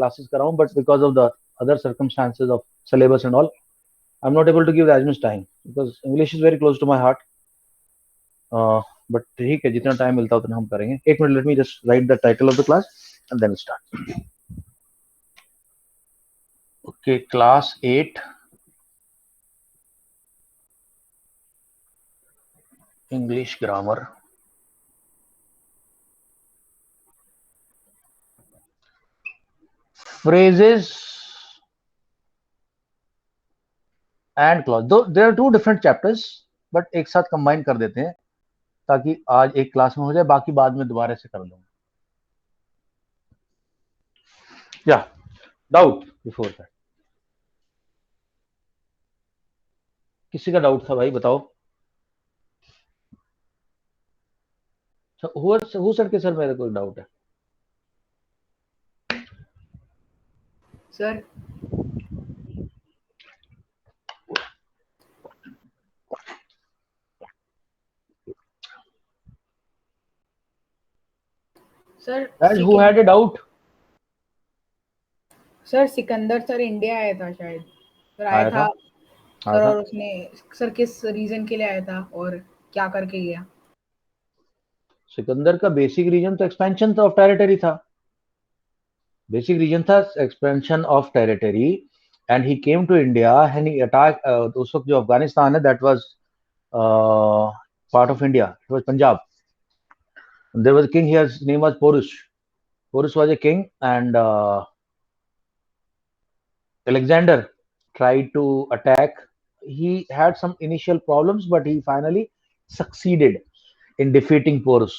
classes कराऊं, but because of the other circumstances of syllabus and all, I'm not able to give as much time because English is very close to my heart. But ठीक है, जितना time मिलता है उतना हम करेंगे. एक minute, let me just write the title of the class and then start. Okay, class 8, English grammar. Phrases and clause. Though there are two different chapters, but एक साथ combine कर देते हैं ताकि आज एक क्लास में हो जाए, बाकी बाद में दोबारा से कर लूंगा. Yeah, doubt before that. किसी का डाउट था भाई, बताओ. हु सर के सर मेरे को डाउट है. Sir Guys, who had a doubt? Sir Sikandar sir India आया था शायद. सर आया था सर, और उसने सर किस रीजन के लिए आया था और क्या करके गया? सिकंदर का बेसिक रीजन तो एक्सपेंशन ऑफ टेरिटरी था. बेसिक रीजन था expansion of territory, and he came to India and he attack. उस वक्त जो अफगानिस्तान है, that was part of India. It was Punjab. There was a king here. His name was Porus. Porus was a king, and Alexander tried to attack. He had some initial problems, but he finally succeeded in defeating Porus.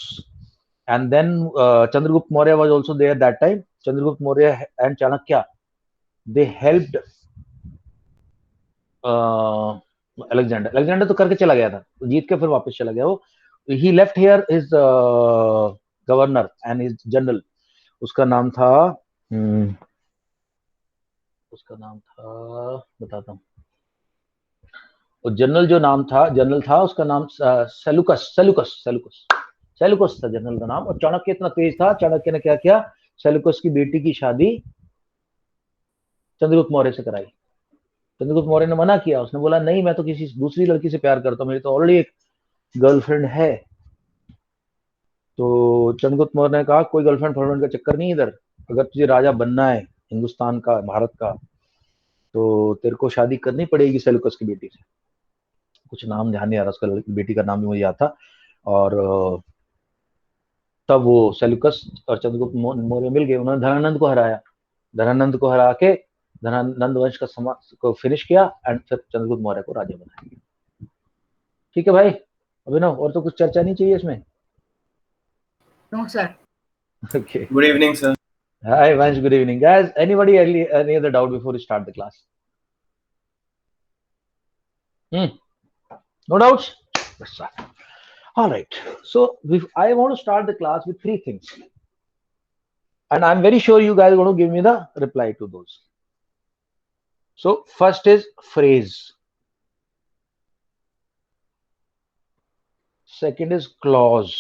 And then Chandragupta Maurya was also there that time. Chandragupta Maurya and Chanakya, they helped Alexander. Alexander तो करके चला गया था, जीत के फिर वापस चला गया वो. He left here his governor and his general. उसका नाम था बताता हूँ. जनरल जो नाम था, जनरल था उसका नाम सेलुकस था जनरल का नाम. और चाणक्य इतना तेज था, चाणक्य ने क्या किया, सेलुकस की बेटी की शादी चंद्रगुप्त मौर्य से कराई. चंद्रगुप्त मौर्य ने मना किया. उसने बोला नहीं, मैं तो किसी दूसरी लड़की से प्यार करता हूँ, मेरी तो ऑलरेडी एक गर्लफ्रेंड है. तो चंद्रगुप्त मौर्य ने कहा कोई गर्लफ्रेंड फ्रेंड का चक्कर नहीं इधर. अगर तुझे राजा बनना है हिंदुस्तान का, भारत का, तो तेरे को शादी करनी पड़ेगी सेलुकस की बेटी से. कुछ नाम ध्यान नहीं आ रहा उसका, बेटी का नाम भी मुझे याद था. और तब वो सेलुकस और चंद्रगुप्त मौर्य मिल गए. उन्होंने धनानंद को हराया. धनानंद को हरा के धनानंद वंश का समाज को फिनिश किया, एंड फिर चंद्रगुप्त मौर्य को राजा बनाया. ठीक है भाई अभिनव, और तो कुछ चर्चा नहीं चाहिए इसमें? No sir. Okay. Good evening, sir. Hi Vansh, good evening guys. Anybody any other doubt before we start the class? No doubts? Let's start. All right. So I want to start the class with 3 things, and I'm very sure you guys are going to give me the reply to those. So first is phrase, second is clause,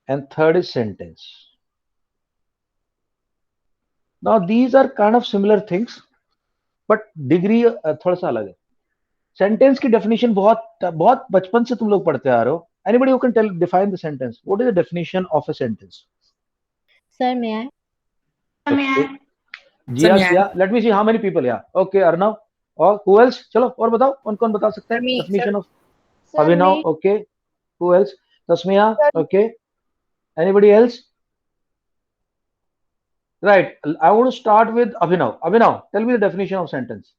and third is sentence. Now these are kind of similar things, but degree थोड़ा सा अलग है. Sentence की definition बहुत बचपन से तुम लोग पढ़ते आ रहे हो. Anybody who can define the sentence? What is the definition of a sentence? Sir, may I? Okay. Yeah. Let me see how many people. Yeah. Okay, Arnav. Or who else? चलो और बताओ, कौन बता सकते हैं definition of Abhinav? Okay. Who else? Tasmiya. Okay. Anybody else? Right. I want to start with Abhinav. Abhinav, tell me the definition of sentence.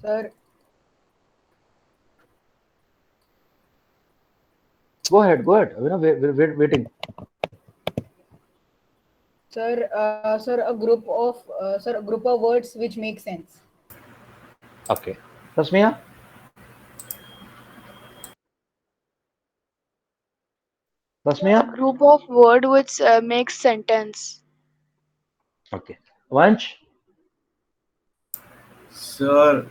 Sir. Go ahead. Abhinav, we're waiting. Sir, a group of words which make sense. Okay. Tasmiya? A group of words which makes sentence. Okay. Vansh? Sir,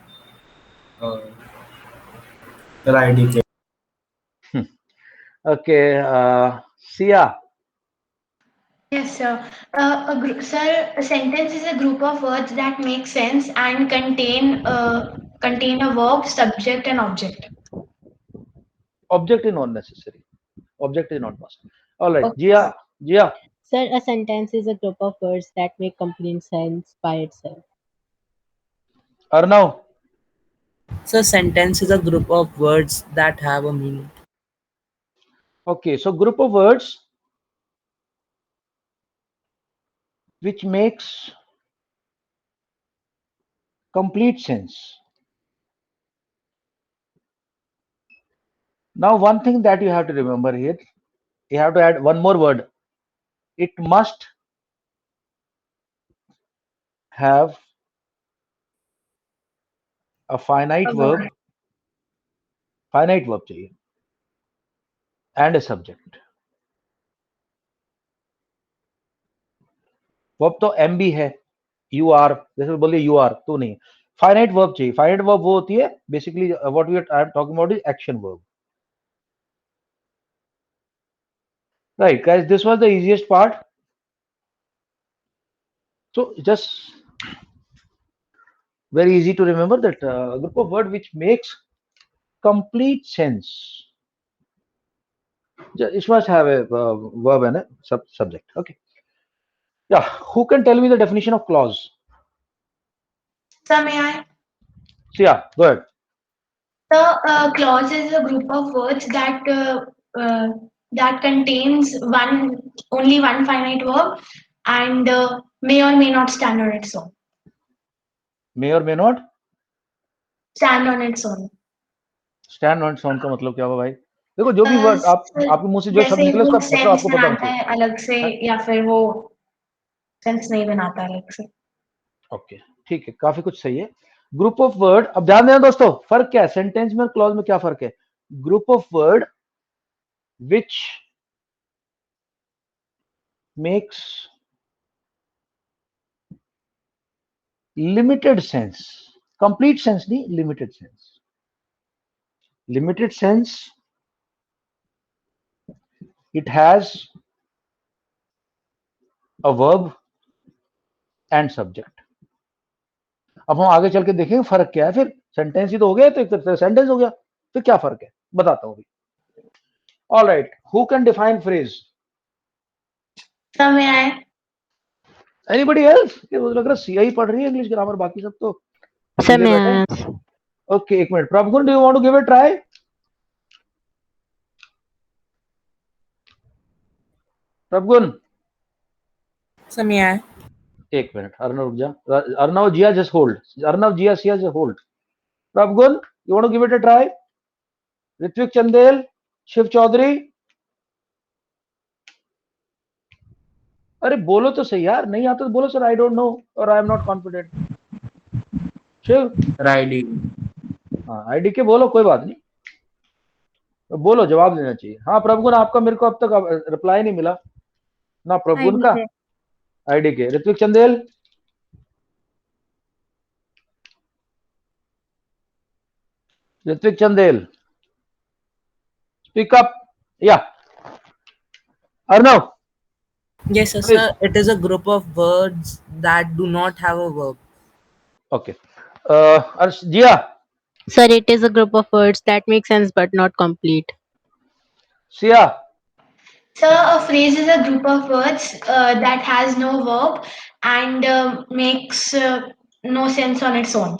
IDK. Okay, Sia. Yes, sir. Sir, a sentence is a group of words that make sense and contain a verb, subject, and object. Object is not necessary. Object is not must. All right, Okay. Jia. Jia. Sir, a sentence is a group of words that make complete sense by itself. Arnav. So sentence is a group of words that have a meaning. Okay, so group of words which makes complete sense. Now, one thing that you have to remember here, you have to add one more word. It must have a finite verb चाहिए and a subject. Verb तो M भी है, you are, जैसे बोलिए you are, तो नहीं, finite verb चाहिए. Finite verb वो होती है basically what we are talking about is action verb. Right, guys, this was the easiest part. So just very easy to remember that a group of word which makes complete sense. It must have a verb and a subject. Okay. Yeah. Who can tell me the definition of clause? Sir, may I? So yeah, go ahead. So, clause is a group of words that contains only one finite verb and may or may not stand on its own. May or may not Stand on its own. stand on its own का मतलब क्या हुआ भाई? देखो जो भी word आपके मुंह से जो शब्द जैसे निकले वो उसका मतलब सेंस आपको पता होना बनाता चाहिए. है अलग से या फिर वो सेंस नहीं बनाता अलग से. ओके, ठीक है, काफी कुछ सही है. ग्रुप ऑफ वर्ड, अब ध्यान देना दोस्तों, फर्क क्या है सेंटेंस में और क्लॉज में, क्या फर्क है? Group of word which makes limited sense, complete sense नहीं, limited sense. Limited sense, it has a verb and subject. अब हम आगे चल के देखेंगे फर्क क्या है. फिर सेंटेंस ही तो हो गया, तो एक तरह से सेंटेंस हो गया, फिर क्या फर्क है बताता हूं अभी. All right, who can define phrase? समय आए. Anybody else? ये मुझे लग रहा है सीआई पढ़ रही है इंग्लिश ग्रामर, बाकी सब तो Sir, may I ask? Okay. एक minute, Prabhugun, do you want to give it try? Prabhugun, So may I? एक मिनट, अर्नव रुक जा. Arnav, Jiya just hold. Arnav, Jiya, Siya just hold. Prabhugun, you want to give it a try? Ritvik Chandel, Shiv Chaudhary, अरे बोलो तो सही यार. नहीं आता तो बोलो सर आई डोंट नो और I am not confident. Shiv, ID. हाँ आईडी के बोलो, कोई बात नहीं, तो बोलो, जवाब देना चाहिए. हाँ प्रभुगुण, आपका मेरे को अब तक रिप्लाई नहीं मिला ना. प्रभुगुण का आईडी के. Ritvik Chandel, Ritvik Chandel, speak up. या Arnav. Yes, sir. It is a group of words that do not have a verb. Okay. Jiya. Sir, it is a group of words that make sense but not complete. Siya. So, a phrase is a group of words that has no verb and makes no sense on its own.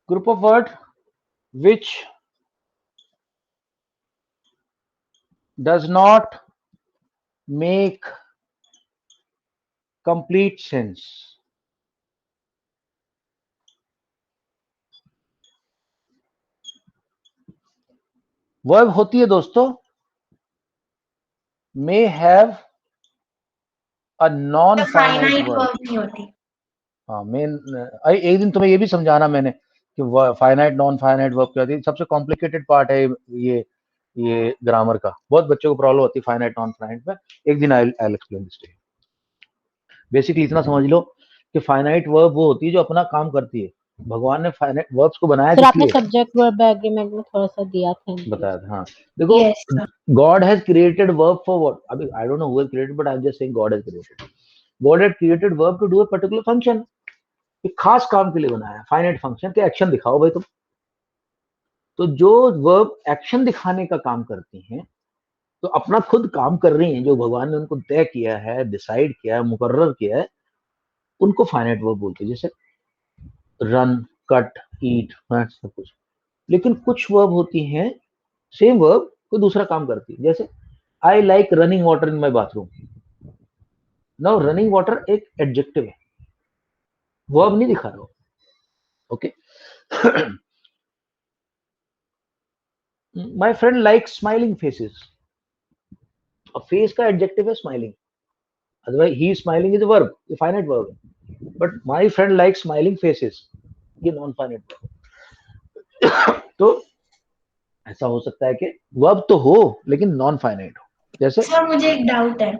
Group of word which does not make complete sense. Verb होती है दोस्तों may have a non finite verb. नहीं होती. हाँ, main एक दिन तुम्हें ये भी समझाना मैंने कि फाइनाइट नॉन फाइनाइट वर्ब क्या होती है. सबसे कॉम्प्लिकेटेड पार्ट है ये ग्रामर का. बहुत बच्चों को प्रॉब्लम होती है फाइनाइट नॉन फाइनाइट में. एक दिन I explain this to. Basically इतना समझ लो कि फाइनाइट वर्ब वो होती है जो अपना काम करती है. भगवान ने फाइनाइट वर्ब्स को बनाया सर किस आपने लिए? सब्जेक्ट वर्ब एग्रीमेंट में थोड़ा सा दिया था बताया था, हाँ। देखो, Yes, sir. God has created verb for what? अभी I don't know who has created, but I am just saying God has created. God has created verb to do a particular function. एक खास काम के लिए बनाया, finite function के action दिखाओ भाई तुम। तो जो वर्ब एक्शन दिखाने का काम करती हैं, तो अपना खुद काम कर रही हैं, जो भगवान ने उनको तय किया है, डिसाइड किया है, मुकर्रर किया है, उनको फाइनाइट वर्ब बोलते हैं। जैसे रन, कट, ईट, सब कुछ। लेकिन कुछ वर्ब होती हैं, सेम वर्ब कोई दूसरा काम करती है। जैसे I like running water in my bathroom. Now running water एक एडजेक्टिव है, वर्ब नहीं दिखा रहा हो। Okay. My friend like smiling faces. अब फेस का एडजेक्टिव है smiling, otherwise he smiling is verb, ये फाइनाइट वर्ब है। But my friend like smiling faces, ये नॉन फाइनाइट वर्ब। तो ऐसा हो सकता है कि वर्ब तो हो लेकिन नॉन फाइनाइट हो। जैसे सर मुझे एक डाउट है।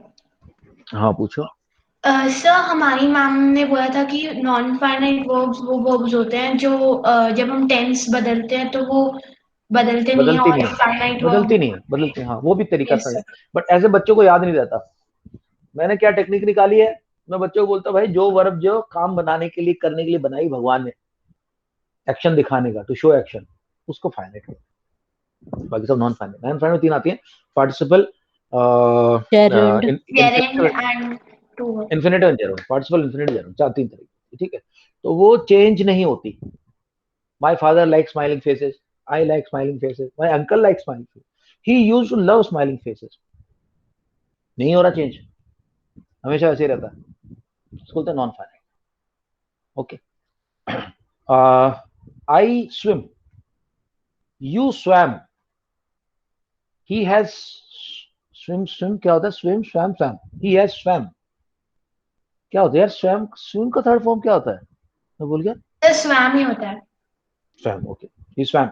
हाँ पूछो। सर हमारी मैम ने बोला था कि नॉन फाइनाइट वर्ब्स वो वर्ब्स होते हैं जो जब हम टेंस बदलते हैं तो वो बदलते नहीं है, बदलती और नहीं है, फाइनाइट बदलती वर्ब। नहीं है, बदलती, हाँ वो भी तरीका यस सही है। सर। बट ऐसे बच्चों को याद नहीं रहता। मैंने क्या टेक्निक निकाली है, मैं बच्चों को बोलता भाई जो वर्ब जो काम बनाने के लिए, करने के लिए बनाई भगवान ने, एक्शन दिखाने का, टू शो एक्शन, उसको फाइनाइट करो। बाकी सब नॉन फाइनाइट। नॉन फाइनाइट तीन आती है, participle, Gerund. Gerund and to. Infinitive and gerund. Participle, infinitive, gerund, चार तीन तरीके, ठीक है। तो वो चेंज नहीं होती। My father like smiling faces, I like smiling faces, my uncle like smiling faces, he used to love smiling faces. नहीं हो रहा चेंज, हमेशा ऐसे ही रहता है। इसको बोलते हैं non finite. Okay. I swim, you swum, he has swim. Swim क्या होता है? Swim, swum, swum, he has swum. क्या होता है यार स्वैम? स्विम का थर्ड फॉर्म क्या होता है? मैं भूल गया। सर स्वैम ही होता है। Swum, okay. He swum,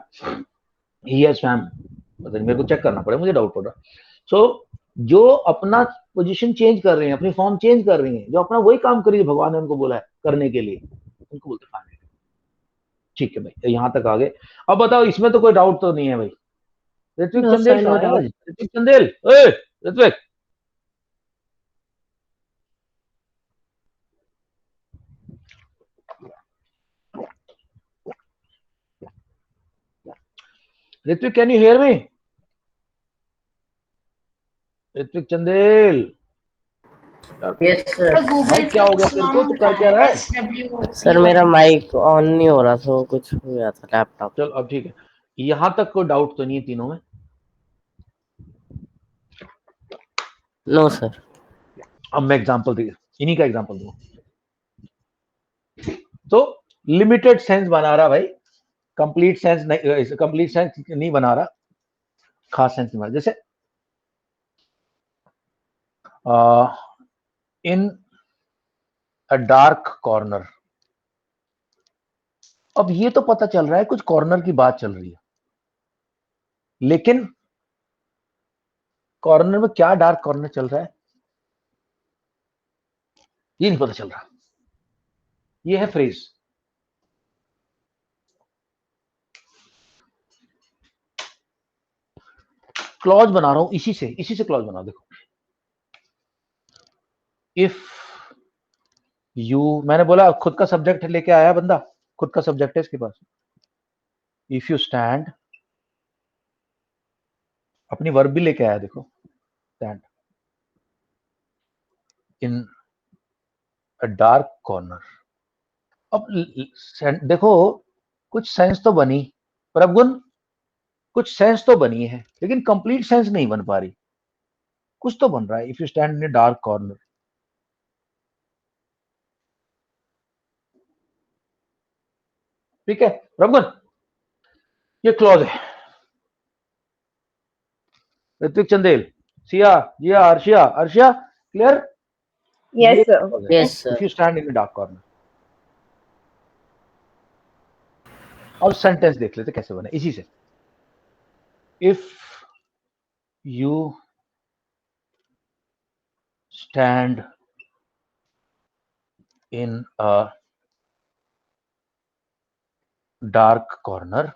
he has swum. पता नहीं, मेरे को चेक करना पड़ेगा, मुझे डाउट पड़ रहा। सो जो अपना पोजीशन चेंज कर रहे हैं, अपनी फॉर्म चेंज कर रही हैं, जो अपना वही काम करिए भगवान ने उनको बोला है करने के लिए, उनको बोलते हैं। ठीक है भाई, यहाँ तक आ गए। अब बताओ, इसमें तो कोई डाउट तो नहीं है भाई? ऋत्विक No चंदेल sir, कहाँ no है आज? doubt. ऋत्विक चंदेल, ओए Ritvik. Ritvik, can you hear me? Ritvik Chandel. Yes sir. Sir भाई गूगल क्या हो गया सर्च तेरे को? रॉन्ग तू होता कर क्या है, रहा है? सर मेरा माइक ऑन नहीं हो रहा था, कुछ हो गया था लैपटॉप। चल अब ठीक है। यहाँ तक कोई डाउट तो नहीं है तीनों में? No sir. अब मैं एग्जांपल दे, इन्हीं का एग्जांपल दूं। तो लिमिटेड सेंस बना रहा भाई, कंप्लीट सेंस नहीं, कंप्लीट सेंस नहीं बना रहा, खास सेंस नहीं बना। जैसे इन अ डार्क कॉर्नर। अब ये तो पता चल रहा है कुछ कॉर्नर की बात चल रही है, लेकिन कॉर्नर में क्या डार्क कॉर्नर चल रहा है ये नहीं पता चल रहा। ये है फ्रेज। क्लॉज बना रहा हूं, इसी से क्लॉज बना। देखो, इफ यू, मैंने बोला खुद का सब्जेक्ट लेके आया बंदा, खुद का सब्जेक्ट है इसके पास। इफ यू स्टैंड, अपनी वर्ब भी लेके आया, देखो stand in a dark corner. अब देखो, कुछ सेंस तो बनी, प्रभुगुण, कुछ सेंस तो बनी है, लेकिन कंप्लीट सेंस नहीं बन पा रही। कुछ तो बन रहा है। If you stand in a dark corner, ठीक है प्रभुगुण, ये क्लॉज है। Ritvik Chandel, Siya, Jiya, Arshiya, Arshiya, clear? Yes, sir. Yes if sir. You stand in a dark corner. अब सेंटेंस देख लेते कैसे बने इसी से। If you stand in a dark corner.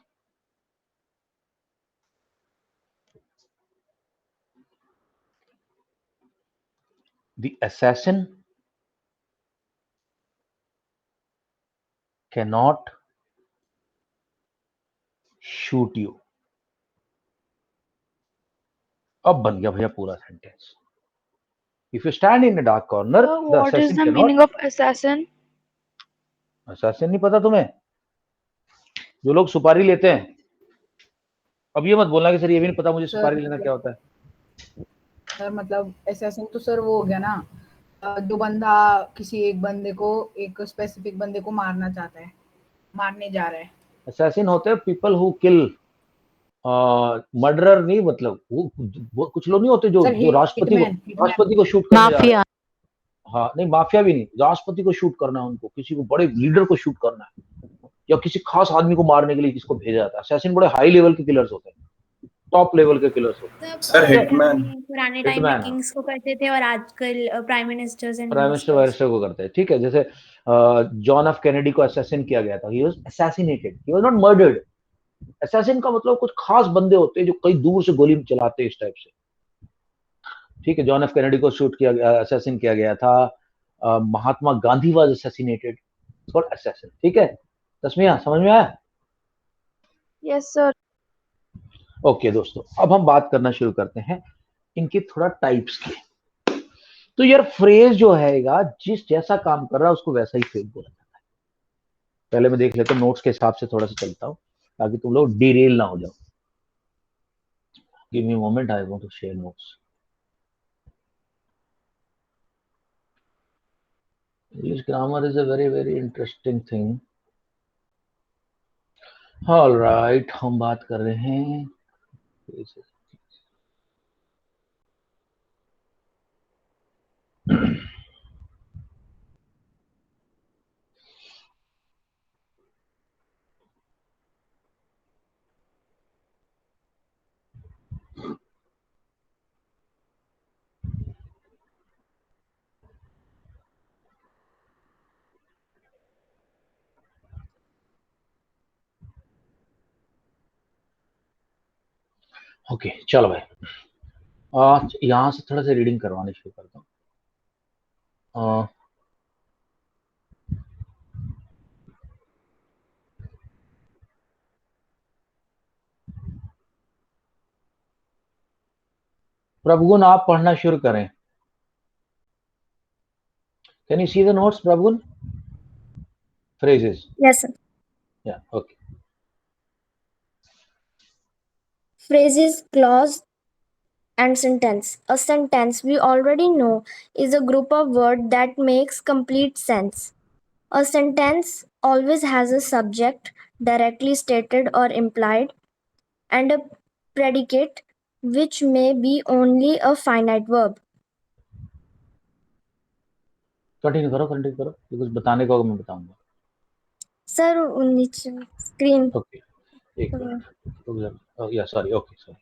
The assassin cannot shoot you. अब बन गया भैया पूरा sentence. If you stand in a dark corner, the What is assassin the cannot. meaning of assassin? Assassin नहीं पता तुम्हें? जो लोग सुपारी लेते हैं. अब ये मत बोलना कि सर ये भी नहीं पता मुझे सुपारी लेना क्या होता है. सर मतलब assassin तो सर वो हो गया ना, जो बंदा किसी एक बंदे को, एक स्पेसिफिक बंदे को मारना चाहता है, मारने जा रहा है. Assassin होते हैं people who kill. मर्डरर नहीं, मतलब वो कुछ लोग नहीं होते जो राष्ट्रपति को शूट करने जा रहे हैं. हाँ नहीं, माफिया भी नहीं, राष्ट्रपति को शूट करना है उनको, किसी को बड़े लीडर को शूट करना है, या किसी खास आदमी को मारने के लिए किसको भेजा जाता है. असैसिन बड़े हाई लेवल के किलर्स होते हैं, टॉप लेवल के किलर्स होते हैं. सर हिटमैन पुराने टाइम में किंग्स को करते थे और आजकल प्राइम मिनिस्टर को करते हैं. ठीक है, जैसे जॉन एफ कैनेडी को असैसिन किया गया था. He was assassinated, he was not murdered. Assassin का मतलब कुछ खास बंदे होते हैं जो कई दूर से गोली चलाते हैं, इस टाइप से. ठीक है, जॉन एफ कैनेडी को शूट किया गया, असैसिन किया गया था. Mahatma Gandhi was assassinated, it's called assassin. ठीक है तस्मिया, समझ में आया? Yes sir. ओके दोस्तों, अब हम बात करना शुरू करते हैं इनके थोड़ा टाइप्स की. तो यार फ्रेज जो हैगा, जिस जैसा काम कर रहा है उसको वैसा ही फ्रेज बोला जाता है. पहले मैं देख लेता हूँ नोट्स के हिसाब से थोड़ा सा चलता हूँ ताकि तुम लोग डिरेल ना हो जाओ. Give me moment, I want to share notes. English grammar is a very very interesting thing. All right, हम बात कर रहे हैं ओके चलो भाई, यहाँ से थोड़ा सा रीडिंग करवाने शुरू करता हूँ. प्रभुगुण आप पढ़ना शुरू करें. Can you see the notes Prabhugun? Phrases. Yes, sir. Yeah, okay. Phrases, clause, and sentence. A sentence, we already know, is a group of words that makes complete sense. A sentence always has a subject, directly stated or implied, and a predicate, which may be only a finite verb. Continue करो कुछ बताने को मैं बताऊंगा. Sir नीचे screen. Okay एक minute. या sorry, okay sorry.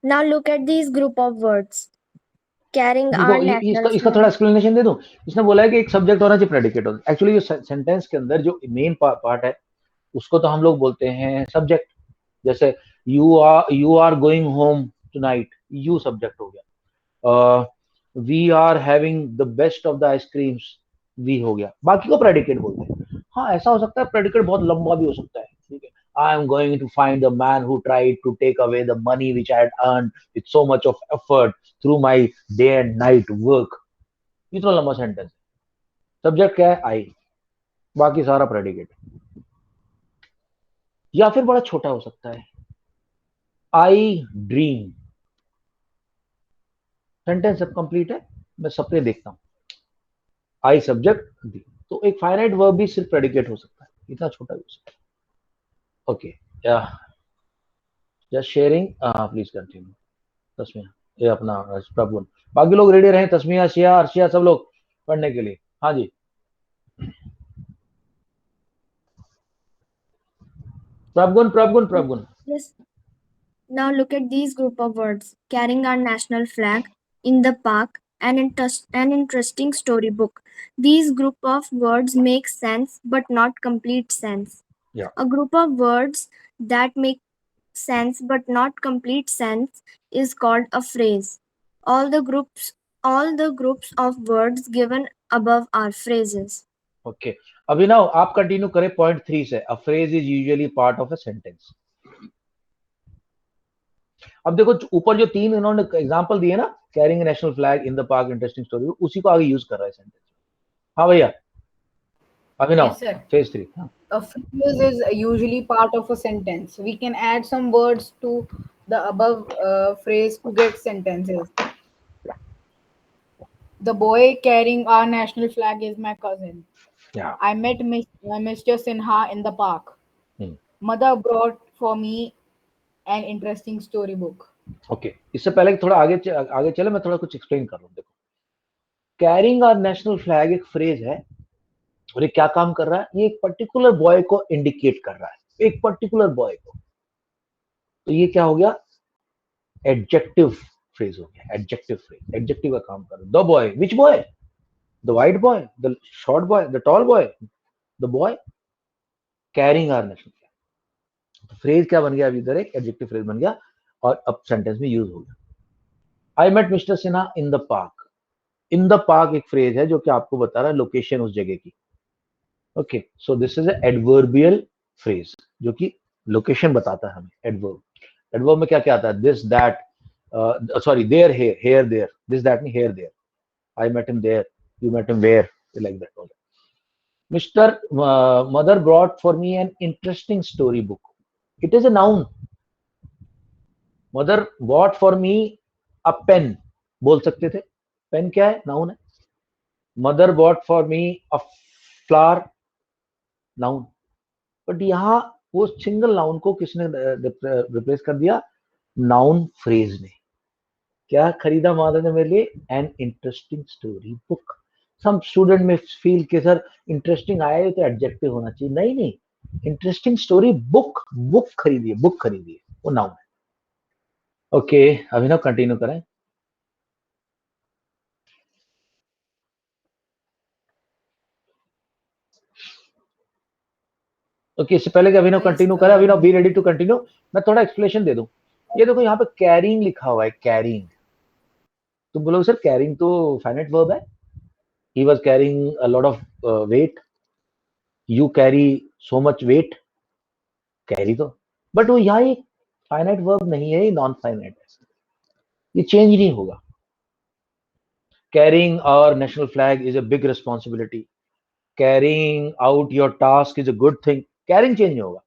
Now look at these group of words carrying our national. इसका थोड़ा एक्सप्लेनेशन दे दूं. इसने बोला है कि एक सब्जेक्ट होना चाहिए, प्रेडिकेट होना. एक्चुअली जो सेंटेंस के अंदर जो मेन पार्ट है उसको तो हम लोग बोलते हैं सब्जेक्ट. जैसे you are going home tonight, you subject हो गया. We are having the best of the ice creams, we हो गया. बाकी को प्रेडिकेट बोलते हैं. हाँ ऐसा हो सकता है, प्रेडिकेट बहुत लंबा भी हो सकता है. ठीक है, I am going to find the man who tried to take away the money which I had earned with so much of effort through my day and night work. इतना लंबा सेंटेंस. सब्जेक्ट क्या है? आई, बाकी सारा predicate. या फिर बड़ा छोटा हो सकता है, आई ड्रीम. सेंटेंस अब कंप्लीट है, मैं सपने देखता हूं. I subject D. तो एक फाइनाइट वर्ब भी सिर्फ प्रेडिकेट हो सकता है, इतना छोटा हो सकता है. Okay, just sharing. Please continue. Tasmiya, ये अपना प्रभुगुण. बाकी लोग रेडी रहे, तस्मिया, शिया, अर्शिया, सब लोग पढ़ने के लिए. हाँ जी प्रभुगुण. Yes. Now look at these group of words carrying our national flag in the park an interesting storybook. These group of words make sense but not complete sense. Yeah. A group of words that make sense but not complete sense is called a phrase. All the groups of words given above are phrases. Okay, Abhinav आप continue करें point 3 से. A phrase is usually part of a sentence. अब देखो ऊपर जो 3 इन्होंने example दिए ना, carrying national flag in the park, interesting story, उसी को आगे यूज कर रहा है सेंटेंस. हाँ भैया अभिनव. Yes, sir. फेज 3. हाँ. A phrase is usually part of a sentence. We can add some words to the above phrase to get sentences. The boy carrying our national flag is my cousin. Yeah. I met Mr. Sinha in the park. Hmm. Mother brought for me an interesting storybook. Okay, इससे पहले कि थोड़ा आगे चले, मैं थोड़ा कुछ explain कर रहा हूँ. देखो, कैरिंग आवर नेशनल फ्लैग एक फ्रेज है और ये क्या काम कर रहा है, ये एक पर्टिकुलर बॉय को इंडिकेट कर रहा है, एक पर्टिकुलर बॉय को. तो ये क्या हो गया, एडजेक्टिव फ्रेज हो गया. एडजेक्टिव फ्रेज, एडजेक्टिव का काम कर रहा है. The boy, which boy, the white boy, the short boy, the tall boy, the boy carrying our national flag. Phrase क्या बन गया अभी इधर, एक एडजेक्टिव फ्रेज बन गया और अब सेंटेंस में यूज हो गया. I met mister Sinha in the park. In the park एक फ्रेज है जो कि आपको बता रहा है लोकेशन उस जगह की. Okay, so this is adverbial phrase जो कि लोकेशन बताता है हमें. एडवर्ब, एडवर्ब में क्या क्या आता है, this that, sorry there, here there, this that नहीं, here there. I met him there, you met him where, like that. Mister mother brought for me an interesting story book. It is a noun. Mother bought for me a pen बोल सकते थे. Pen क्या है, noun है. Mother bought for me a flower, noun. But यहां वो single noun को किसने रिप्लेस कर दिया, नाउन फ्रेज ने. क्या खरीदा मदर ने मेरे लिए, an interesting story book. Some student में फील कि सर इंटरेस्टिंग आया तो एडजेक्टिव होना चाहिए. नहीं नहीं, इंटरेस्टिंग स्टोरी बुक, बुक खरीदिए, बुक खरीदिए, वो नाउन है. ओके, अभिनव कंटिन्यू करें. ओके, इससे पहले कि अभिनव कंटिन्यू करें, Abhinav be ready to continue, मैं थोड़ा एक्सप्लेनेशन दे दूं. ये देखो यहाँ पे कैरिंग लिखा हुआ है, कैरिंग. तुम बोलोगे सर कैरिंग तो फाइनाइट वर्ब है. He was carrying a lot of weight, you carry so much weight, carry तो. बट वो यहाँ एक फाइनाइट वर्ब नहीं है, ये नॉन फाइनाइट है, ये चेंज नहीं होगा. Carrying our national flag is a big responsibility. Carrying out your task is a good thing. Carrying change नहीं होगा.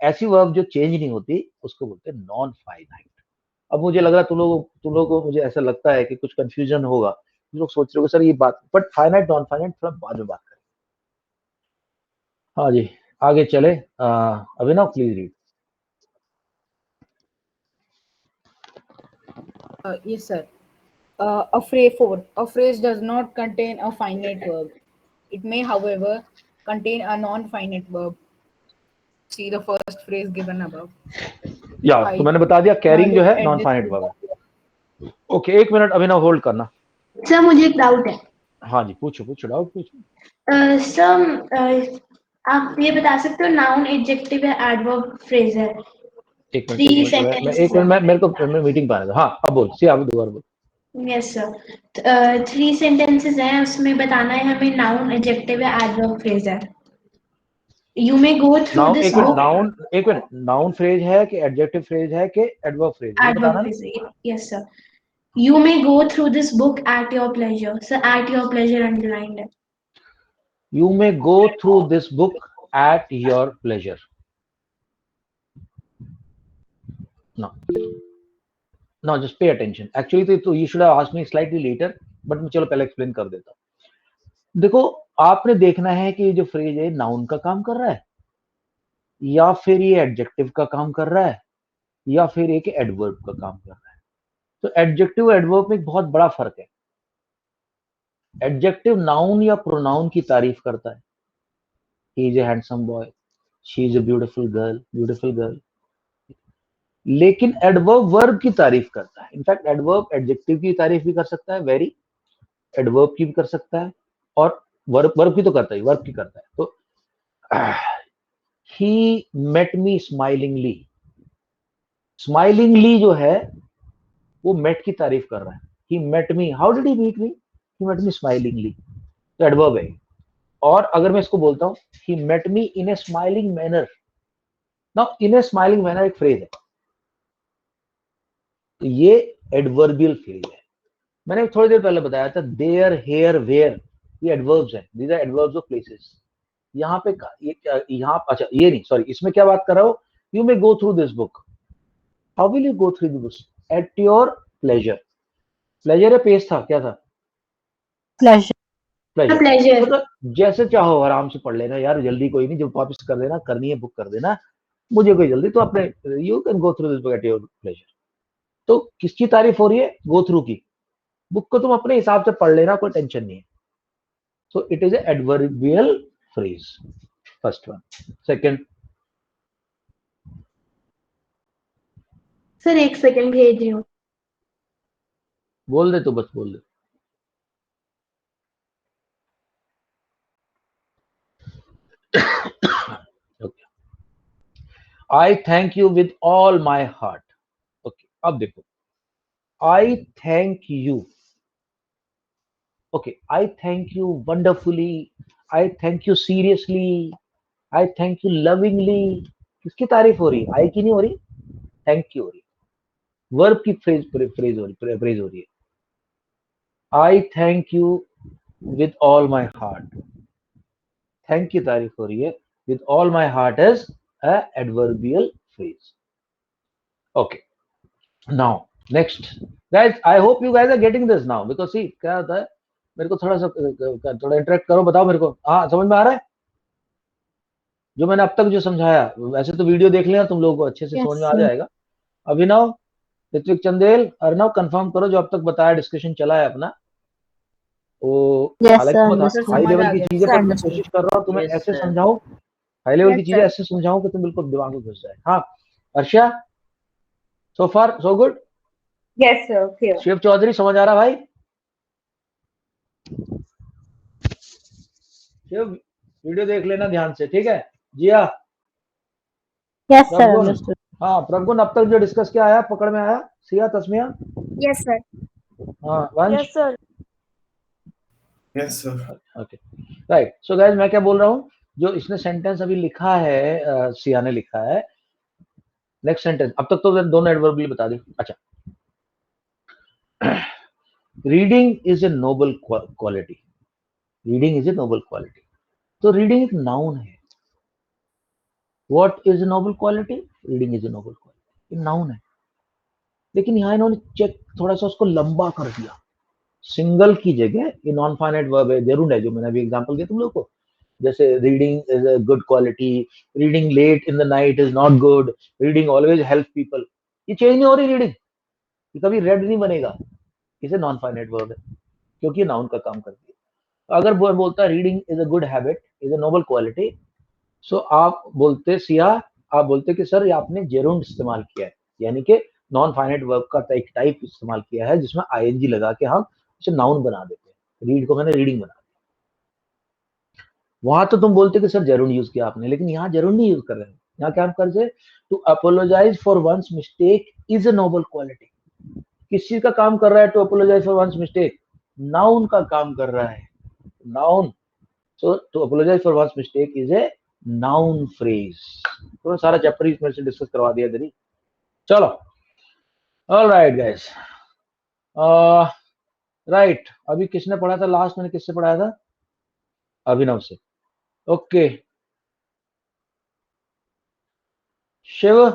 ऐसी वर्ब जो चेंज नहीं होती उसको बोलते हैं नॉन फाइनाइट. अब मुझे लग रहा है तुम लोगों को मुझे ऐसा लगता है कि कुछ कंफ्यूजन होगा. तुम लोग सोच रहे हो सर ये बात, बट फाइनाइट नॉन फाइनाइट थोड़ा बाद में बात करें. हाँ जी, आगे चले. Abhinav please read. Yes, sir. A phrase 4. A phrase does not contain a finite verb. It may, however, contain a non-finite verb. See the first phrase given above. या तो मैंने बता दिया कैरिंग जो है नॉन फाइनाइट वर्ब है. है. Okay, एक मिनट अभिनव होल्ड करना. सर मुझे एक डाउट है. हाँ जी, पूछो डाउट पूछो. सर आप ये बता सकते हो नाउन एडजेक्टिव है एडवर्ब फ्रेज है. एक मिनट मेरे को मीटिंग पर आना था. हाँ अब बोल, सी आप दोबारा बोल. यस सर, 3 सेंटेंसेस हैं, उसमें बताना है हमें नाउन एडजेक्टिव है एडवर्ब फ्रेज है. You may go through this book. Noun phrase है कि एडजेक्टिव फ्रेज है कि एडवर्ब फ्रेज, ये बताना नहीं. Yes sir. You may go through this book at your pleasure. So at your pleasure underlined है. You may go through this book at your pleasure. No, just pay attention. Actually तो you should have asked me slightly later, but मैं चलो पहले explain कर देता हूँ. देखो, आपने देखना है कि ये जो फ्रेज है नाउन का काम कर रहा है या फिर ये एडजेक्टिव का काम कर रहा है या फिर एक एडवर्ब का काम कर रहा है. तो एडजेक्टिव एडवर्ब में एक बहुत बड़ा फर्क है. एडजेक्टिव नाउन या प्रोनाउन की तारीफ करता है. He is a handsome boy, she is a beautiful girl. लेकिन एडवर्ब वर्ब की तारीफ करता है. इनफैक्ट एडवर्ब एडजेक्टिव की तारीफ भी कर सकता है, वेरी, एडवर्ब की भी कर सकता है और वर्ब की तो करता ही, वर्ब की करता है। तो he met me smilingly, smilingly जो है वो मेट की तारीफ कर रहा है। He met me, how did he meet me? He met me smilingly, तो एडवर्ब है। और अगर मैं इसको बोलता हूँ he met me in a smiling manner, now in a smiling manner एक फ्रेज है, तो ये एडवर्बियल फ्रेज है। मैंने थोड़ी देर पहले बताया था देयर, हेयर, वेयर, ये एडवर्ब्स हैं, these are adverbs of places. यहाँ पे यहाँ, अच्छा ये नहीं, सॉरी, इसमें क्या बात कर रहा हूँ, you may go through this book, how will you go through the book? At your pleasure. Pleasure है, पेज था, क्या था? Pleasure. प्लेजर। प्लेजर। मतलब जैसे चाहो आराम से पढ़ लेना यार, जल्दी कोई नहीं, जब वापस कर देना, करनी है बुक कर देना, मुझे कोई जल्दी, तो अपने you can go through this book at your pleasure. तो किसकी तारीफ हो रही है? गो थ्रू की। बुक को तुम अपने हिसाब से पढ़ लेना, कोई टेंशन नहीं है। So it is a adverbial phrase, first one. Second, sir एक सेकंड भेज रही हूँ। बोल दे तो, बस बोल दे। Okay, I thank you with all my heart. Okay, अब देखो, I thank you, okay, I thank you wonderfully, I thank you seriously, I thank you lovingly. किसकी तारीफ हो रही है? आई की नहीं हो रही, थैंक यू हो रही है। वर्ब की फ्रेज हो रही है। I thank you with all my heart, thank की तारीफ हो रही है। With all my heart is adverbial phrase. Okay, now next guys, I hope you guys are getting this now, because see क्या होता है, मेरे को थोड़ा सा थोड़ा इंटरेक्ट करो, बताओ मेरे को, हाँ समझ में आ रहा है जो मैंने अब तक जो समझाया? वैसे तो वीडियो देख लेना, तुम लोगों को अच्छे से Yes, समझ में आ sir. जाएगा। अभिनव, ऋत्विक, चंदेल, अर्नव, कंफर्म करो जो अब तक बताया, डिस्कशन चला है अपना वो। Yes, हालांकि sir. बहुत सर Understood. हाई समझ लेवल आ की गया। चीजें, Sir, पर मैं understood. कोशिश कर रहा हूँ तुम्हें Yes, ऐसे sir. समझाऊं, हाई लेवल की यस चीजें सर। ऐसे समझाऊं कि तुम बिल्कुल दिमाग में घुस जाए। हाँ, Arsha, so far so good. Yes sir, clear. Shiv Chaudhary, समझ आ रहा भाई? शिव, वीडियो देख लेना ध्यान से, ठीक है? जिया, Yes, sir. प्रभुन, Understood. हाँ प्रभुन, अब तक जो डिस्कस किया आया, पकड़ में आया? Siya, Tasmiya, Yes, sir. हाँ वंश, Yes, sir. Yes, sir. Okay, right. So guys, मैं क्या बोल रहा हूँ, जो इसने सेंटेंस अभी लिखा है, सिया ने लिखा है, नेक्स्ट सेंटेंस, अब तक तो दोनों एडवर्ब बता दी। अच्छा, reading is a noble quality, reading is a noble quality. तो रीडिंग एक नाउन है। What is a noble quality? Reading is a noble quality, noun है। लेकिन यहाँ इन्होंने चेक थोड़ा सा उसको लंबा कर दिया, सिंगल की जगह ये नॉन फाइनाइट वर्ब है, जरूर है, जो मैंने अभी एग्जांपल दिया तुम लोग को, जैसे reading is a good quality, reading late in the night is not good, reading always help people. ये चेंज नहीं हो रही रीडिंग, ये कभी रेड नहीं बनेगा, इसे नॉन फाइनाइट वर्ब है, क्योंकि नाउन का काम करती है। अगर वो बोलता है reading is a good habit, is a noble quality, so आप बोलते सिया, आप बोलते कि सर ये आपने जेरुंड इस्तेमाल किया है, यानी कि नॉन फाइनाइट वर्ब का एक टाइप इस्तेमाल किया है जिसमें आईएनजी लगा के हम उसे नाउन बना देते हैं। रीड को मैंने रीडिंग बना दिया। वहां तो तुम बोलते कि सर जेरुंड यूज किया आपने, लेकिन यहाँ जेरुंड नहीं यूज कर रहे हैं। यहाँ क्या हम कर रहे, to apologise for one's mistake is a noble quality. किस चीज का काम कर रहा है to apologise for one's mistake? Noun का काम कर रहा है, noun. So to apologise for one's mistake is a noun phrase. तो सारा चैप्टर इसमें से डिस्कस करवा दिया इधर ही। चलो, ऑलराइट गाइस, राइट, अभी किसने पढ़ा था लास्ट? मैंने किससे पढ़ाया था? अभिनव से। ओके, शिव,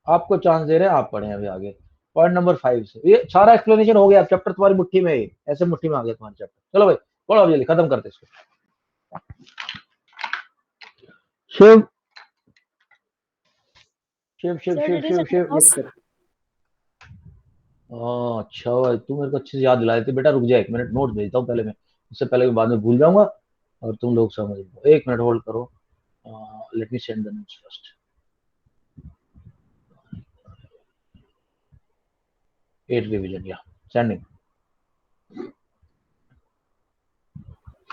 आपको चांस दे रहे हैं, आप पढ़े अभी आगे पॉइंट नंबर 5 से। ये सारा एक्सप्लेनेशन हो गया, अब चैप्टर तुम्हारी मुट्ठी में है, ऐसे मुट्ठी में आ गया तुम्हारा चैप्टर। चलो भाई पढ़ो, अब जल्दी खत्म करते इसको। Shiv, Shiv Shiv Sir, Shiv did you Shiv send Shiv notes? अच्छा भाई, तू मेरे को अच्छे से याद दिला देते। बेटा रुक जा, 1 मिनट, नोट भेजता हूँ पहले मैं, इससे पहले मैं बाद में भूल जाऊंगा और तुम लोग समझ लो। 1 मिनट होल्ड करो, let me send the notes first. 8 revision, या sending.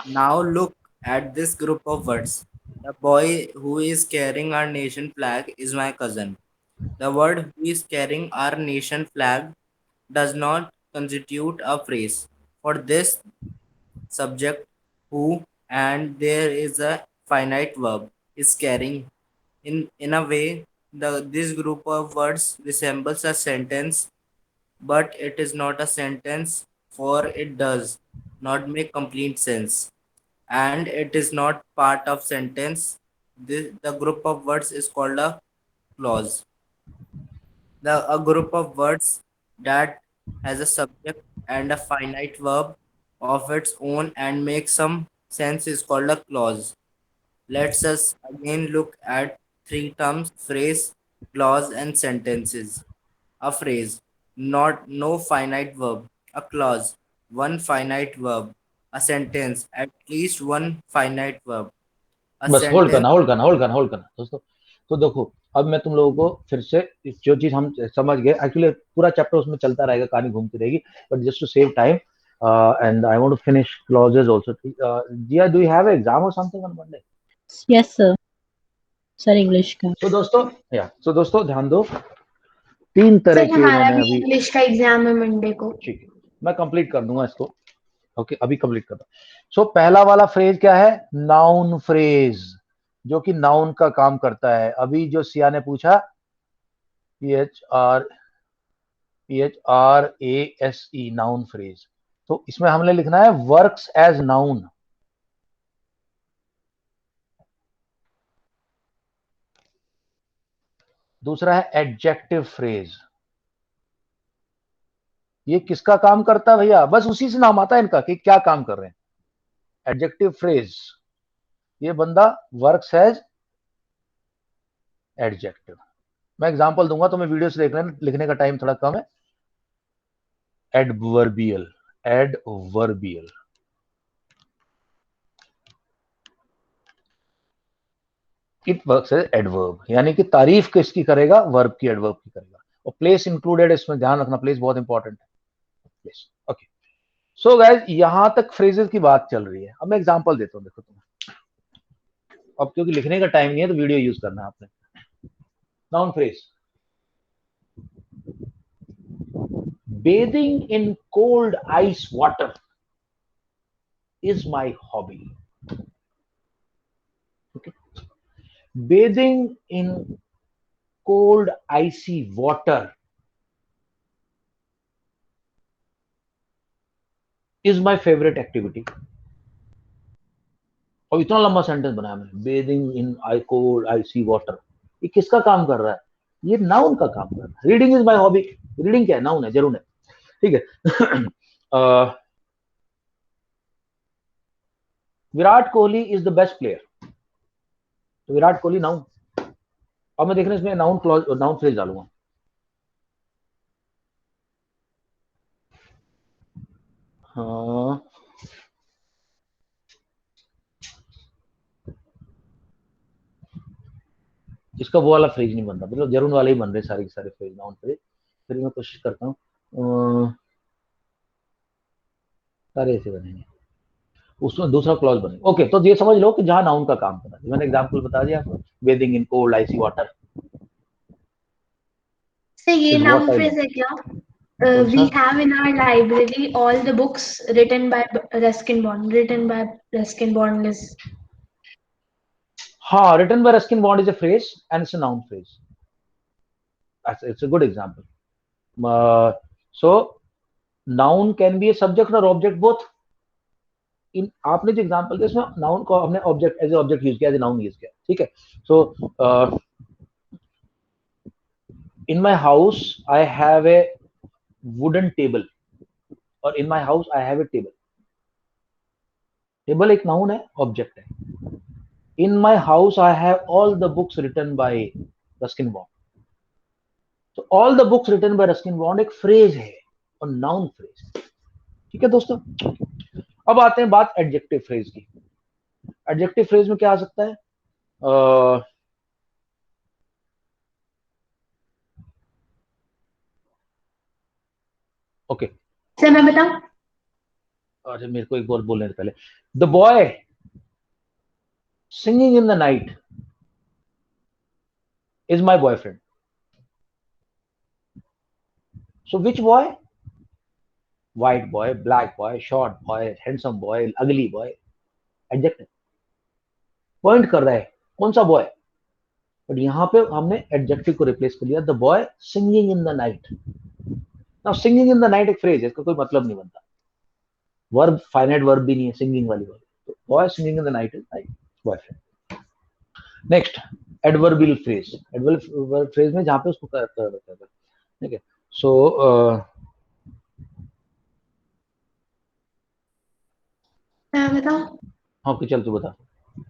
Now look at this group of words. The boy who is carrying our nation flag is my cousin. The word who is carrying our nation flag does not constitute a phrase. For this subject who and there is a finite verb is carrying. In a way, this group of words resembles a sentence, but it is not a sentence, for it does not make complete sense, and it is not part of sentence. The group of words is called a clause. A group of words that has a subject and a finite verb of its own and makes some sense is called a clause. Let's us again look at three terms: phrase, clause, and sentences. A phrase, not no finite verb. A clause, one finite verb. A sentence, at least one finite verb. A बस hold sentence. करना hold करना hold करना hold करना दोस्तों। तो देखो, अब मैं तुम लोगों को फिर से जो चीज हम समझ गए, एक्चुअली पूरा चैप्टर उसमें चलता रहेगा, कहानी घूमती रहेगी, but just to save time and I want to finish clauses also. Jiya, do you have exam और something on Monday? Yes, sir. Sir, English का. सो दोस्तों ध्यान दो, तीन तरह सर के हमारा मैंने भी अभी, इंग्लिश का एग्जाम है मंडे को। ठीक है, मैं कंप्लीट कर दूंगा इसको। ओके, अभी कंप्लीट करता हूं। सो पहला वाला फ्रेज क्या है? नाउन फ्रेज, जो कि नाउन का काम करता है। अभी जो सिया ने पूछा, PHRASE, नाउन फ्रेज, तो इसमें हमने लिखना है वर्क्स एज नाउन। दूसरा है एडजेक्टिव फ्रेज, ये किसका काम करता है भैया? बस उसी से नाम आता है इनका कि क्या काम कर रहे हैं। एडजेक्टिव फ्रेज, ये बंदा वर्क्स एज एडजेक्टिव। मैं एग्जांपल दूंगा तो मैं वीडियो से देख लेना, लिखने का टाइम थोड़ा कम है। Adverbial, adverbial, it works as adverb, यानी कि तारीफ किसकी करेगा? वर्ब की, एडवर्ब की करेगा। और प्लेस इंक्लूडेड, इसमें ध्यान रखना, प्लेस बहुत इंपॉर्टेंट है। Place, okay. सो गाइस, यहां तक फ्रेजेस की बात चल रही है। अब मैं एग्जांपल देता हूं, देखो तुम्हें, अब क्योंकि लिखने का टाइम नहीं है तो वीडियो यूज करना है आपने। Noun phrase, bathing in cold ice water is my hobby. Okay, bathing in cold icy water is my favorite activity. और इतना लंबा सेंटेंस बनाया मैंने, bathing in I cold icy water, ये किसका काम कर रहा है? ये नाउन का काम कर रहा है। Reading is my hobby, reading क्या है? नाउन है, जरूर है, ठीक है। Virat Kohli is the best player, तो विराट कोहली नाउन। अब मैं देखना इसमें नाउन क्लॉज, नाउन फ्रेज डालूंगा। हाँ, इसका वो वाला फ्रेज नहीं बनता, मतलब जरूर वाले ही बन रहे सारे के सारे फ्रेज, नाउन फ्रेज। फिर मैं कोशिश करता हूँ, सारे ऐसे बनेंगे, उसमें दूसरा क्लॉज बनेगा। ओके, तो ये समझ लो कि जहां नाउन का काम करना है। मैंने एग्जांपल बता दिया आपको, bathing in cold icy water sir ये is what noun I phrase do. है क्या? कौन We सा? have in our library all the books written by Ruskin Bond. Written by Ruskin Bond is. हाँ, written by Ruskin Bond is a phrase and it's a noun phrase. It's a good example. So noun can be a subject or object both. इन आपने जो example दिया इसमें noun को हमने object as a object use किया, as a noun use किया, ठीक है। So in my house I have a wooden table, और in my house I have a table। Table एक नाउन है, ऑब्जेक्ट है। in my house I have all the books written by Ruskin Bond, तो all the books written by Ruskin Bond एक phrase है और noun phrase, ठीक है दोस्तों। अब आते हैं बात एडजेक्टिव फ्रेज की। एडजेक्टिव फ्रेज में क्या आ सकता है? ओके, सर मैं बताऊं? अरे मेरे को एक और बोलने से पहले, the boy singing in the night is my boyfriend. So which boy? White boy, black boy, short boy, handsome boy, अगली बॉय. एडजेक्टिव पॉइंट कर रहा है कौन सा बॉय. बट यहां पे हमने एडजेक्टिव को रिप्लेस कर लिया, the boy singing in the night. Now singing in the night एक फ्रेज है, इसका कोई मतलब नहीं बनता. वर्ब फाइनाइट वर्ब भी नहीं है सिंगिंग वाली वर्ब. तो boy singing in the night is my boyfriend. Next, adverbial phrase. Adverbial phrase में जहां पे उसको ठीक है. सो मैं बताऊं? हाँ कि चल तू बता.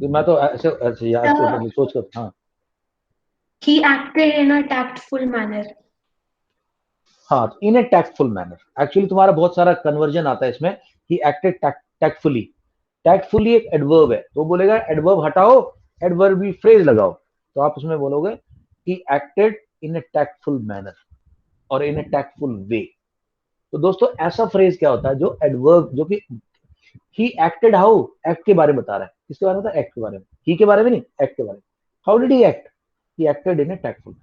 मैं तो ऐसे ऐसे याद मतलब सोच कर. हाँ He acted in a tactful manner. हाँ, इन ए टैक्टफुल मैनर. एक्चुअली तुम्हारा बहुत सारा कन्वर्जन आता है इसमें. He acted tactfully. टैक्टफुली एक एडवर्ब है, तो बोलेगा एडवर्ब हटाओ, एडवर्बी फ्रेज लगाओ. तो आप उसमें बोलोगे he acted in A tactful manner और इन ए टैक्टफुल वे. तो दोस्तों ऐसा फ्रेज क्या होता है जो एडवर्ब, जो कि ही एक्टेड हाउ, एक्ट के बारे में बता रहा है. किसके बारे में बता? एक्ट के बारे में. ही के बारे में नहीं, एक्ट के बारे में. How did he act? He acted in A tactful.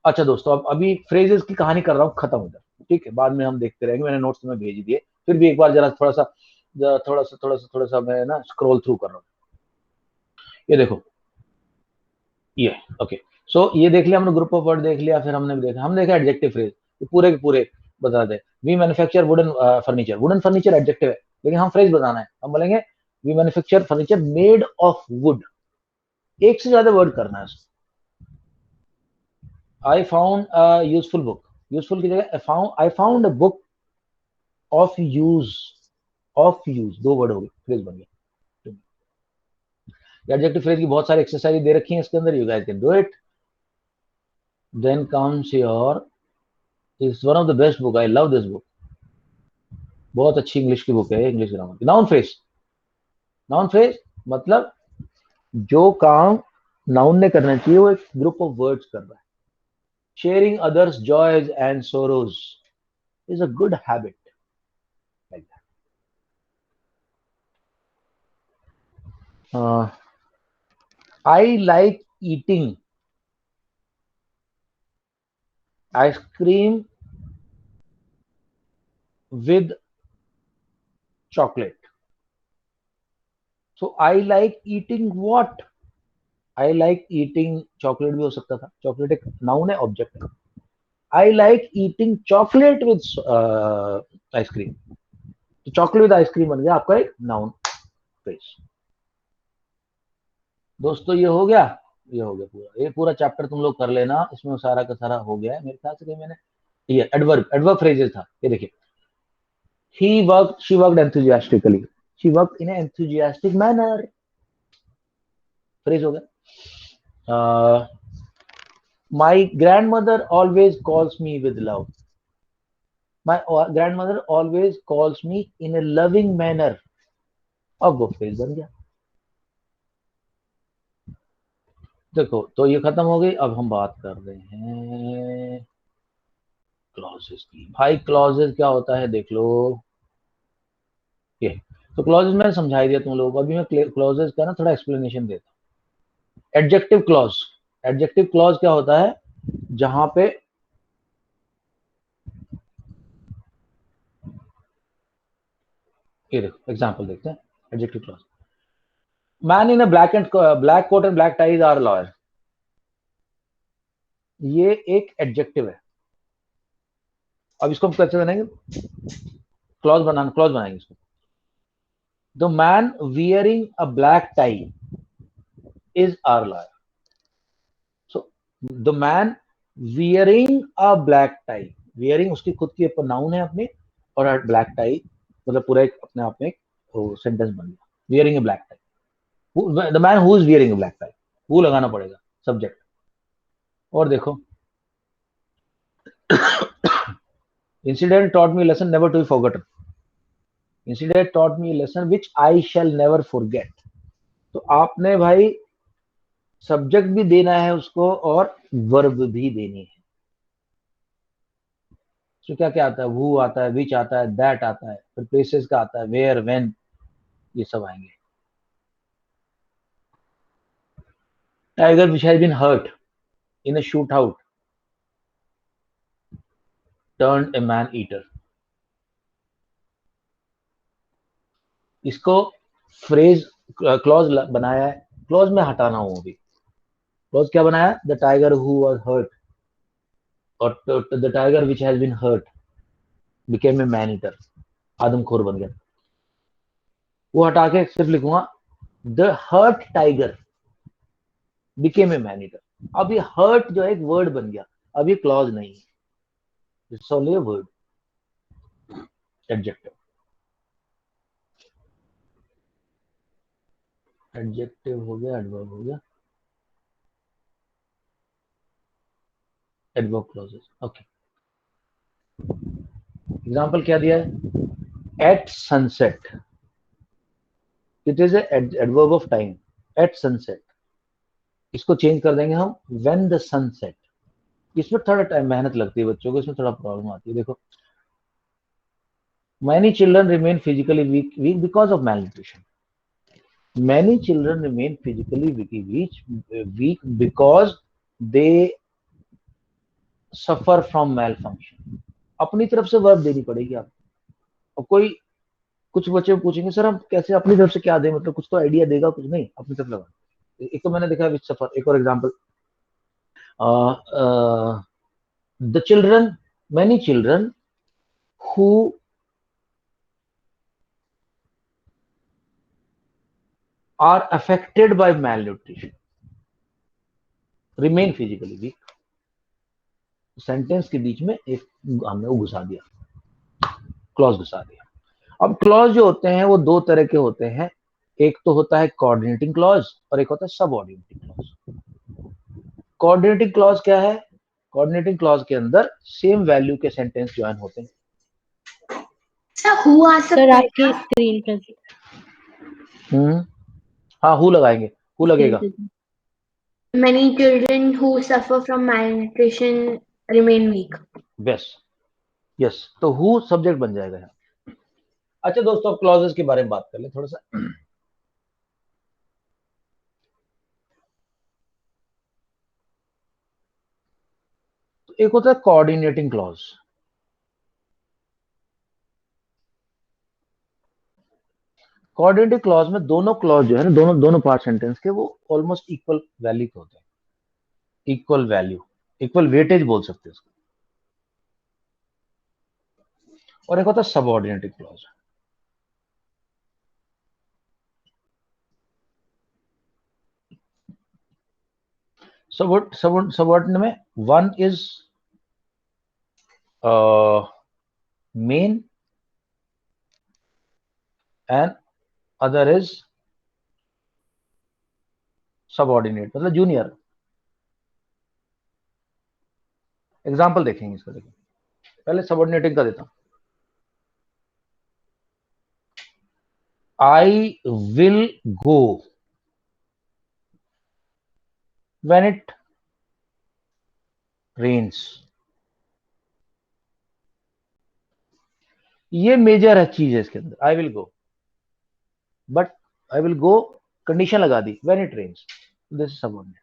अच्छा दोस्तों, अब अभी फ्रेजेस की कहानी कर रहा हूँ खत्म हो जाए, ठीक है, बाद में हम देखते रहेंगे. मैंने नोट्स में भेज दिए, फिर भी एक बार जरा थोड़ा सा मैं ना स्क्रॉल थ्रू कर रहा हूँ. ये देखो, ये ओके. सो ये देख लिया हमने, ग्रुप ऑफ वर्ड देख लिया. फिर हमने देखा एडजेक्टिव फ्रेज. ये पूरे के पूरे बता दे. We manufacture wooden furniture. Wooden furniture adjective है, लेकिन हम फ्रेज बताना है. हम बोलेंगे we manufacture furniture made of wood. एक से ज्यादा वर्ड करना है. I found a useful book. Useful की जगह I found a book of use. Of use दो वर्ड हो गए, फ्रेज बन गया. एडजेक्टिव फ्रेज की बहुत सारी एक्सरसाइज दे रखी है इसके अंदर. You guys can do it. Then comes your, it's one of the best book. I love this book. बहुत अच्छी इंग्लिश की बुक है, इंग्लिश ग्रामर की. Noun phrase. नाउन फ्रेज मतलब जो काम नाउन ने करना चाहिए वो एक ग्रुप ऑफ वर्ड्स कर रहा है. Sharing others' joys and sorrows is a good habit. Like that. I like eating ice cream with chocolate. So I like eating what? I like eating chocolate भी हो सकता था. Chocolate एक noun है, object है. I like eating chocolate with ice cream. तो chocolate with ice cream बन गया आपका एक noun phrase. दोस्तों ये हो गया. ये हो गया पूरा. ये पूरा चैप्टर तुम लोग कर लेना, इसमें सारा का सारा हो गया है मेरे ख्याल से. कि मैंने ये एडवर्ब फ्रेजेस था. ये देखिए, she worked enthusiastically. She worked in an enthusiastic manner. Phrase हो गया. My grandmother always calls me with love. My grandmother always calls me in a loving manner. अब वो फ्रेज बन गया. देखो, तो ये खत्म हो गई. अब हम बात कर रहे हैं क्लॉजेस की. भाई क्लॉजेस क्या होता है देख लो. ये तो क्लॉजेस मैंने समझा ही दिया तुम लोगों को. अभी मैं क्लॉजेस का ना थोड़ा एक्सप्लेनेशन देता हूँ. Adjective clause. एडजेक्टिव क्लॉज क्या होता है? जहां पे ये देखो एग्जांपल देखते हैं. Adjective clause. Man in a black coat and black tie is our lawyer. ये एक एडजेक्टिव है. अब इसको हम कैसे बनाएंगे? क्लॉज बनाएंगे इसको. The man wearing a black tie is our lawyer. So the man wearing a black tie. Wearing उसकी खुद की नाउन है अपनी, और ब्लैक टाई मतलब पूरा एक अपने आप में एक सेंटेंस बन गया. Wearing a black tie. The man who is wearing a black tie. Who लगाना पड़ेगा सब्जेक्ट. और देखो, incident taught me a lesson never to be forgotten. Incident taught me a lesson which I shall never forget. तो आपने भाई subject भी देना है उसको और वर्ब भी देनी है. तो क्या क्या आता है, who आता है, which आता है, that आता है, फिर places का आता है, where, when, ये सब आएंगे. Tiger which has been hurt in a shootout turned a man eater. इसको फ्रेज क्लॉज बनाया है, क्लॉज में हटाना हूं अभी. क्लॉज क्या बनाया, the tiger who was hurt और the tiger which has been hurt became a man eater, आदमखोर बन गया. वो हटा के सिर्फ लिखूंगा the hurt tiger became a man eater. अब ये हर्ट जो है एक वर्ड बन गया, अब ये क्लॉज नहीं है, it's only a word, adjective. Adjective हो गया, एडवर्ब हो गया, एडवर्ब क्लॉजेस. ओके, एग्जांपल क्या दिया है, at sunset, it is adverb of time, at sunset. इसको चेंज कर देंगे हम व्हेन द सन सेट. इसमें थोड़ा टाइम मेहनत लगती है बच्चों को, इसमें थोड़ा प्रॉब्लम आती है. देखो, many children remain physically weak because of malnutrition. Many children remain physically weak because they suffer from malfunction. अपनी तरफ से वर्ब देनी पड़ेगी आपको. अब कोई कुछ बच्चे पूछेंगे सर हम कैसे अपनी तरफ से क्या दें, मतलब कुछ तो आइडिया देगा, कुछ नहीं, अपनी तरफ लगा. एक तो मैंने देखा विच सफर, एक और example, the children, many children who are affected by malnutrition remain physically weak. Sentence के बीच में एक हमने वो घुसा दिया, क्लॉज घुसा दिया. अब क्लॉज जो होते हैं वो दो तरह के होते हैं, एक तो होता है कोऑर्डिनेटिंग क्लॉज और एक होता है सबऑर्डिनेटिंग क्लॉज. कोऑर्डिनेटिंग क्लॉज क्या है, कोऑर्डिनेटिंग क्लॉज के अंदर सेम वैल्यू के सेंटेंस ज्वाइन होते हैं. सर हु आ सर सकता है आपकी क्या? स्क्रीन पर हाँ, हु लगाएंगे, हु लगेगा. Many children who suffer from malnutrition remain weak. बस, यस, तो हु सब्जेक्ट बन जाएगा यहाँ. अच्छा दोस्तों, क्लॉजेस के बारे में बात कर ले थोड़ा सा. तो एक होता है कोऑर्डिनेटिंग क्लॉज. कोऑर्डिनेटिंग क्लॉज में दोनों क्लॉज जो है ना, दोनों दोनों पार्ट सेंटेंस के वो ऑलमोस्ट इक्वल वैल्यू के होते हैं, इक्वल वैल्यू, इक्वल वेटेज बोल सकते हैं उसको. और एक होता है सबऑर्डिनेटिंग क्लॉज. सबऑर्डिनेट में one is main and other is subordinate, मतलब जूनियर. एग्जांपल देखेंगे इसका. देखिए, पहले सबऑर्डिनेटिंग का देता हूं. I will go when it rains. ये मेजर है चीज है इसके अंदर, I will go, but I will go condition लगा दी, when it rains, this is subordinate.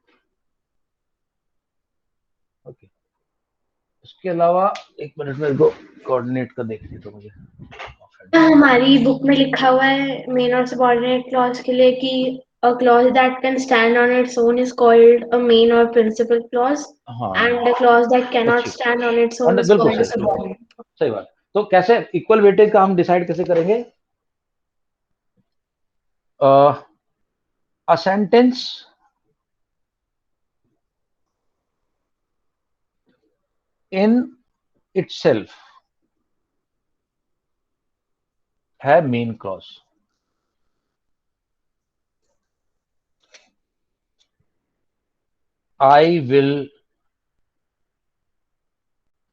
Okay, इसके अलावा एक मिनट में को कोऑर्डिनेट का देखिए तो मुझे. हमारी बुक में लिखा हुआ है मेन और सबऑर्डिनेट क्लॉज के लिए कि a clause that can stand on its own is called a main or principal clause, हाँ, and a clause that cannot अच्छी, stand on its own is बिल्कुल called a सही, subordinate. सही बात. तो कैसे इक्वल वेटेज का हम डिसाइड कैसे करेंगे, a sentence in itself है main clause. I will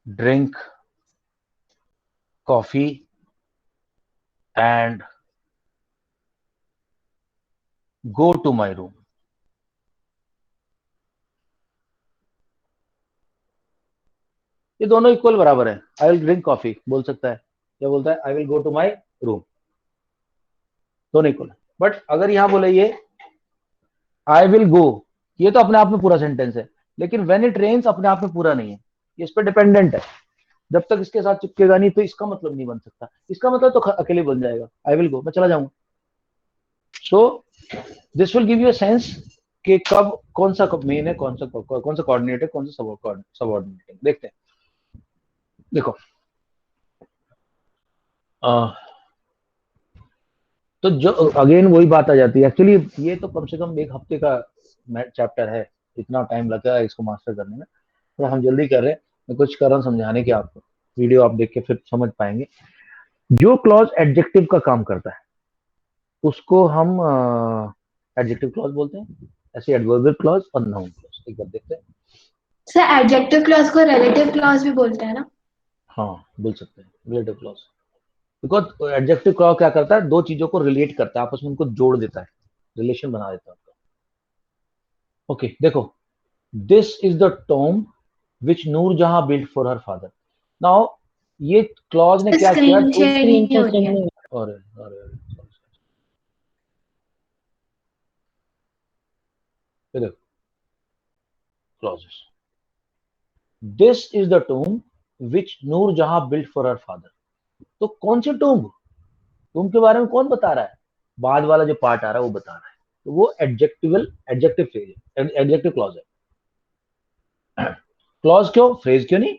drink coffee and go to my room. ये दोनों इक्वल बराबर है। आई विल ड्रिंक कॉफी बोल सकता है, क्या बोलता है? I will go to my room, दोनों इक्वल है। बट अगर यहाँ बोले ये आई विल गो, ये तो अपने आप में पूरा सेंटेंस है, लेकिन व्हेन इट रेन्स अपने आप में पूरा नहीं है, ये इस पर डिपेंडेंट है। जब तक इसके साथ चिपकेगा नहीं तो इसका मतलब नहीं बन सकता। इसका मतलब तो अकेले बन जाएगा, आई विल गो, मैं चला जाऊंगा। So this will give you a sense कि कब कौन सा मेन है, कौन सा कोऑर्डिनेट है, कौन सा सबऑर्डिनेट है। देखते हैं, देखो तो जो अगेन वही बात आ जाती है। एक्चुअली ये तो कम से कम 1 हफ्ते का चैप्टर है, इतना टाइम लगा है इसको मास्टर करने में, तो हम जल्दी कर रहे हैं। मैं कुछ कर रहा हूँ समझाने के, आपको वीडियो आप देख के फिर समझ पाएंगे। जो क्लॉज एडजेक्टिव का काम करता है उसको हम एडजेक्टिव क्लॉज बोलते हैं, ऐसे एडवर्बियल क्लॉज और नाउन क्लॉज। एक बार देखते हैं। सर एडजेक्टिव क्लॉज को रिलेटिव क्लॉज भी बोलते हैं ना? हाँ बोल सकते हैं relative clause, because adjective clause क्या करता है, दो चीजों को रिलेट करता है, आपस में उनको जोड़ देता है, रिलेशन बना देता है। ओके देखो, this is the tomb which Noor Jahan built for her father. Now ये क्लॉज ने क्या किया? स्क्रीन शेयर नहीं हो रही है। देखो clauses, this is the tomb which Noor Jahan built for her father. तो कौन से टूम के बारे में कौन बता रहा है? बाद वाला जो पार्ट आ रहा है वो बता रहा है, तो वो एडजेक्टिव फ्रेज है, एडजेक्टिव क्लॉज है। क्लॉज क्यों, फ्रेज क्यों नहीं?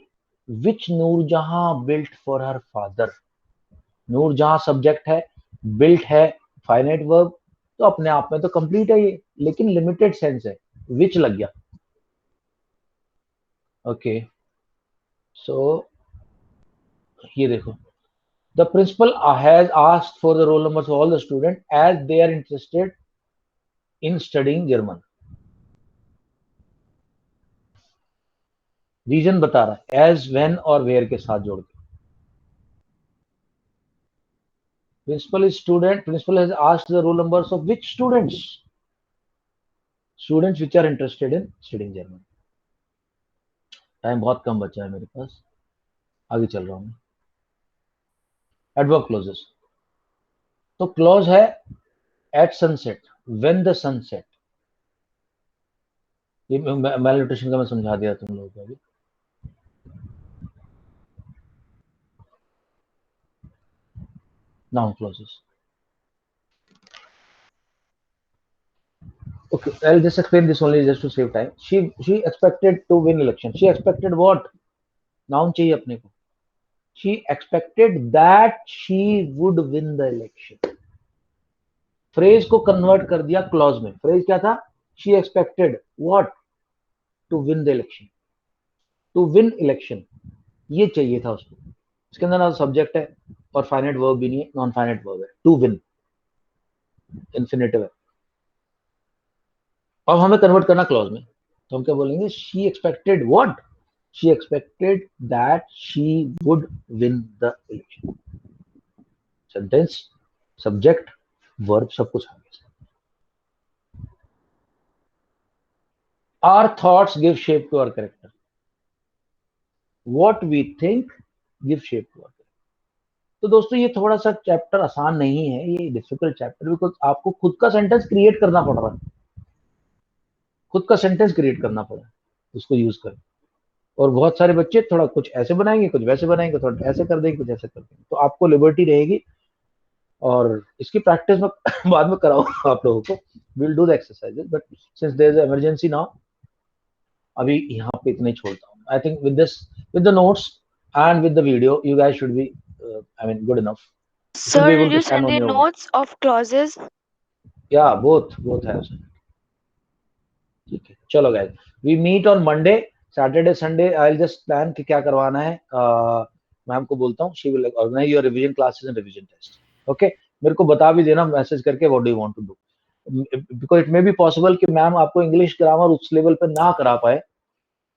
Which Noor Jahan built for her father, Noorjahan subject है, बिल्ट है फाइनाइट वर्ब, तो अपने आप में तो कंप्लीट है ये, लेकिन लिमिटेड सेंस है, विच लग गया। ओके सो ये देखो, the principal has asked for the roll numbers of all the students as they are interested in studying German. Reason बता रहा है, as, when और where के साथ जोड़ के। Principal has asked the roll numbers of which students? Students which are interested in studying German. Time बहुत कम बचा है मेरे पास, आगे चल रहा हूं मैं। एडवर्ब क्लॉजेस, तो क्लॉज है at sunset, when the sunset, ये मैलन्यूट्रिशन का मैं समझा दिया तुम लोगों को अभी। Noun clauses. Okay, I'll just explain this only just to save time. She expected to win election. She expected what? Noun चाहिए अपने को. She expected that she would win the election. Phrase को convert कर दिया clause में. Phrase क्या था? She expected what? To win the election. To win election. ये चाहिए था उसको. इसके अंदर ना subject है और finite verb भी नहीं है, non finite verb है. To win. Infinitive है. अब हमें कन्वर्ट करना क्लॉज में, तो हम क्या बोलेंगे? She expected what? She expected that she would win the election. Sentence, subject, verb सब कुछ आ गया। Our thoughts give shape to our character, what we think give shape to our character. तो दोस्तों ये थोड़ा सा चैप्टर आसान नहीं है, ये डिफिकल्ट चैप्टर, बिकॉज आपको खुद का सेंटेंस क्रिएट करना पड़ रहा है, खुद का सेंटेंस क्रिएट करना पड़ा, उसको यूज करें। और बहुत सारे बच्चे थोड़ा कुछ ऐसे बनाएंगे, कुछ वैसे बनाएंगे, थोड़ा ऐसे कर देंगे, कुछ ऐसे कर देंगे, तो आपको लिबर्टी रहेगी। और इसकी प्रैक्टिस में बाद में कराऊंगा आप लोगों को, will do the exercises, but since there is emergency now, अभी यहाँ पे इतना ही छोड़ता हूँ। I think with this, with the notes and with the video, you guys should be I mean good enough. Sir, did you send the notes of clauses? या both है उसमें। ठीक है, चलो guys, we meet on Monday, Saturday Sunday I will just plan कि क्या करवाना है। मैम को बोलता हूँ, she will organise your revision classes and revision test. Okay, मेरे को बता भी देना मैसेज करके what do you want to do, because it may be possible कि मैम आपको इंग्लिश ग्रामर उस लेवल पे ना करा पाए,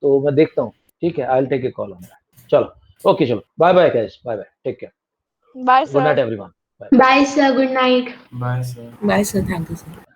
तो मैं देखता हूँ। ठीक है, I will take a call on that. चलो ओके, चलो bye bye guys, bye bye, take care, Bye, good night sir. Everyone. Bye sir, good night. Bye, sir. Bye, sir. Thank you, sir.